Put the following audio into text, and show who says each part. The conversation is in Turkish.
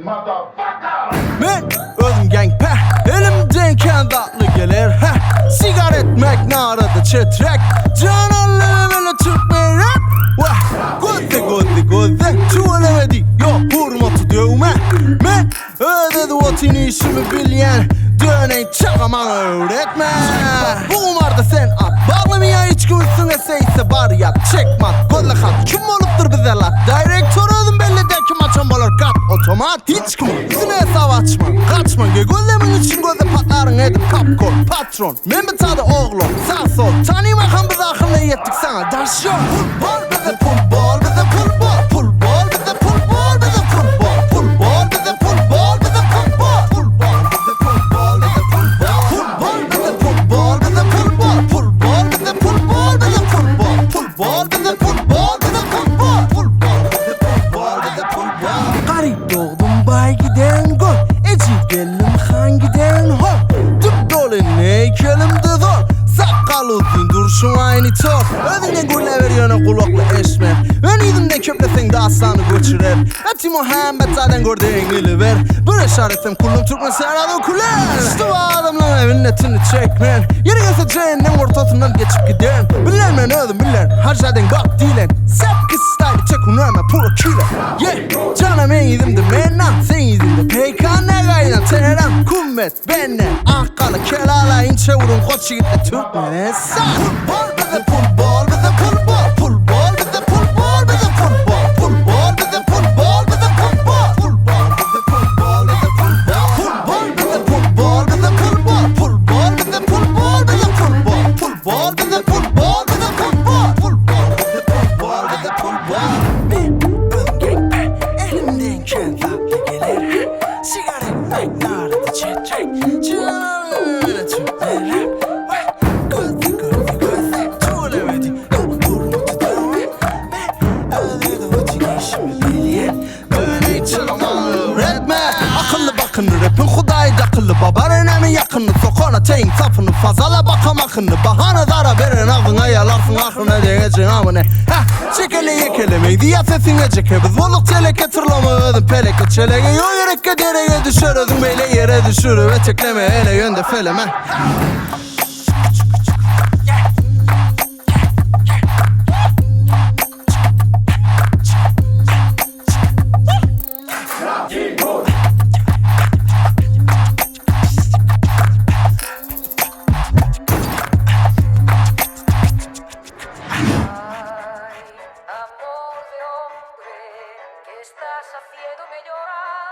Speaker 1: Ben özüm gangpe, elimden tatlı gelir heh. Sigara etmek narada çetrek, cananlı böyle Türkmen rap. Vah, gözde Çuvalemedi, yok hurmatı dövme. Ben ödedi vatini işimi bilyen, döneyin çakaman öğretme. Bu umarda sen at, bağlamaya hiç gülsün eseyse bari yap. Çekmat, gözle kat, kim oluptur bize lat. Direktör özüm belli de kim açan bolur kat. Otomat hiç kim, yüzüne hesap açma. Kaçma, gözlemin için gözle patların edip kapkor. Patron, men bir tadı oğlum, sağ sol. Tanıymakan biz akıllı yettik sana, daş yok. Pul bize pul bol, bize pul bol. Pul bol, bize pul bol, bize pul bol. Pul bol, bize pul bol, bize pul bol. Pul bol, bize pul bol, bize pul bol. Pul bol, bize pul bol, bize pul bol. Pul bol, bize pul bol, bize pul bol. Pul bol, bize pul bol, bize pul bol. Pul bol, bize pul bol, bize pul bol. Garip doğdum bay giden gol. Eci gelim han giden hol. Tıp dolu ne kelimde zor. Sakal uzun duruşun aynı tor. Ödünden gülle veriyorsun kulaklı eşmer. Ben yüzümden köplesen de aslanı göçürer. Eti Muhammed zaten gördüğün ili ver. Bir işaretim kulum Türkmen serada okuler. İşte bu adamla evin netini çekmen. Yeri gelse cehennem ortasından geçip giden. Bilen ben ödüm bilen. Harcaden bak dilen. Sepki style çek unarma puro killer. Yeah, canım en yüzümde menan. Sen yüzümde peykane gayna teneran. Kummet benne akkalı kelala inçe vurun koçu gitle Türkmen'e sağ. Pul bol bize pul bol bize pul bol. Pul bol bize pul bol bize pul bol. Pul bol bize pul bol bize pul bol. Pul bol bize pul bol bize pul bol. Pul bol bize pul bol bize pul bol. Pul bol bize pul bol bize pul bol. Pul bol bize pul bol bize pul bol. Pul bol bize pul bol bize pul bol. Ben gangpe, elimden tatlı gelir. Sigara ekmek narada çetrek, cananlı Türkmen rap. Akıllı rapin Hudayda akıllı babar önemi yakını sokana teyin sapını fazala bakam akını bahane zara veren avına yalarsın aklına diyeceksin amına çekele yekelemeyi diye sesine çekebiz voluk çeleke tırlama ödüm peleke çelege yo yürekke dereye düşür özüm beyle yere düşür ve tekleme hele yönde feleme
Speaker 2: Estás haciéndome llorar.